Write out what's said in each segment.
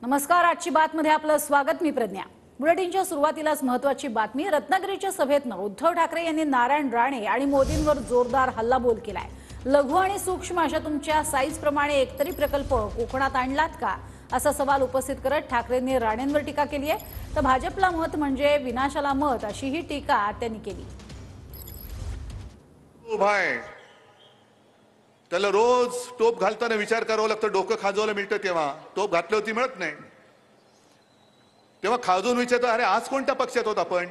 नमस्कार, आजची बातमध्ये आपलं स्वागत। मी प्रज्ञा। बुलेटिनच्या सुरुवातीलाच महत्त्वाची बातमी। रत्नागिरीच्या सभेतनं उद्धव ठाकरे यांनी नारायण राणे आणि मोदींवर जोरदार हल्लाबोल केलाय। लघु आणि सूक्ष्म अशा तुमच्या साईज प्रमाणे एकतरी प्रकल्प कोकणात आणलात का, असा सवाल उपस्थित करत ठाकरेंनी राणेंवर टीका केली आहे। तर भाजपला मत म्हणजे विनाशाला मत, अशी ही टीका त्यांनी केली। त्याला रोज टोप घालताना विचार करावा लागतो, डोकं खाजवायला मिळतं तेव्हा टोप घातल्यावरती मिळत नाही, तेव्हा खाजवून विचारतो अरे आज कोणत्या पक्षात होत आपण।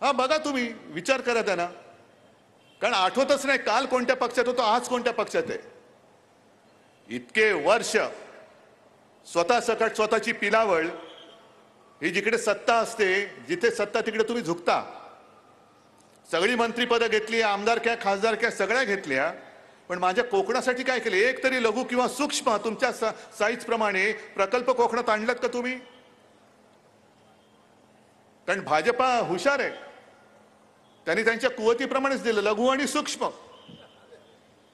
हा बघा, तुम्ही विचार करा त्यांना, कारण आठवतच नाही काल कोणत्या पक्षात होतो, आज कोणत्या पक्षात आहे। इतके वर्ष स्वतः सकट स्वतःची पिलावळ, ही जिकडे सत्ता असते, जिथे सत्ता तिकडे तुम्ही झुकता। सगळी मंत्रीपदं घेतली, आमदारक्या खासदारक्या सगळ्या घेतल्या, पण माझ्या कोकणासाठी काय केले? एक तरी लघु किंवा सूक्ष्म तुमच्या साईज प्रमाणे प्रकल्प कोकणात आणलात का तुम्ही? कारण भाजपा हुशार आहे, त्यांनी त्यांच्या कुवतीप्रमाणेच दिलं लघु आणि सूक्ष्म।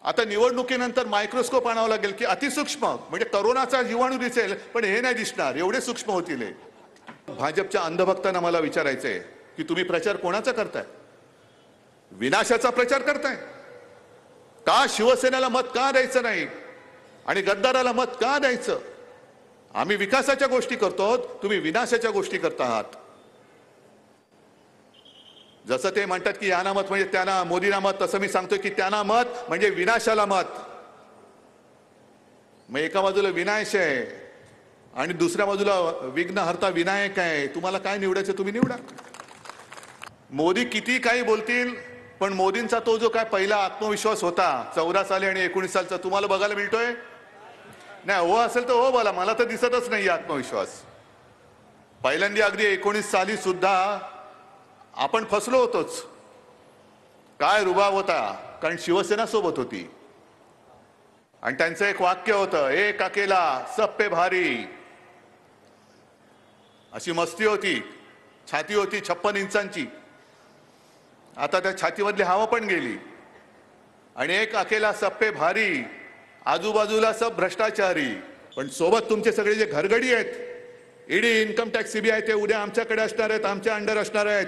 आता निवडणुकीनंतर मायक्रोस्कोप आणावं लागेल की अतिसूक्ष्म, म्हणजे करोनाचा जीवाणू दिसेल पण हे नाही दिसणार, एवढे सूक्ष्म होतील। भाजपच्या अंधभक्तांना मला विचारायचंय की तुम्ही प्रचार कोणाचा करताय? विनाशाचा प्रचार करताय का? शिवसेनेला मत का द्यायचं नाही आणि गद्दाराला मत का द्यायचं? आम्ही विकासाच्या गोष्टी करतो, तुम्ही विनाशाच्या गोष्टी करता आहात। जसं ते म्हणतात की यांना मत म्हणजे त्यांना, मोदींना मत, तसं मी सांगतोय की त्यांना मत म्हणजे विनाशाला मत। मग एका बाजूला विनाश आहे आणि दुसऱ्या बाजूला विघ्नहर्ता विनायक आहे, तुम्हाला काय निवडायचं तुम्ही निवडा। मोदी किती काही बोलतील, पण मोदींचा तो जो काय पहिला आत्मविश्वास होता 14 साली आणि 19 सालचा, तुम्हाला बघायला मिळतोय? नाही, हो असेल तर हो बोला, मला तर दिसतच नाही आत्मविश्वास। पहिल्यांदा अगदी 19 साली सुद्धा आपण फसलो होतोच। काय रुबाब होता, कारण शिवसेना सोबत होती आणि त्यांचं एक वाक्य होतं, एक अकेला सब पे भारी, अशी मस्ती होती, छाती होती 56 इंचांची। आता त्या छातीमधली हवा पण गेली आणि एक अकेला सब पे भारी, आजूबाजूला सब भ्रष्टाचारी। पण सोबत तुमचे सगळे जे घरगडी आहेत, ईडी, इन्कम टॅक्स, सीबीआय, ते उद्या आमच्याकडे असणार आहेत, आमच्या अंडर असणार आहेत।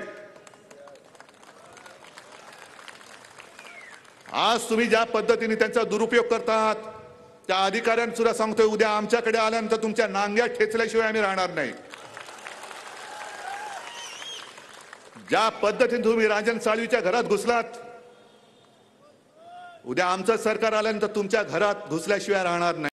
आज तुम्ही ज्या पद्धतीने त्यांचा दुरुपयोग करतात, त्या अधिकाऱ्यांना सुद्धा सांगतोय, उद्या आमच्याकडे आल्यानंतर तुमच्या नांग्या ठेचल्याशिवाय आम्ही राहणार नाही। ज्या पद्धतीने तुम्ही राजन साळवीच्या घरात घुसलात, उद्या आमचं सरकार आल्यानंतर तुमच्या घरात घुसल्याशिवाय राहणार नाही।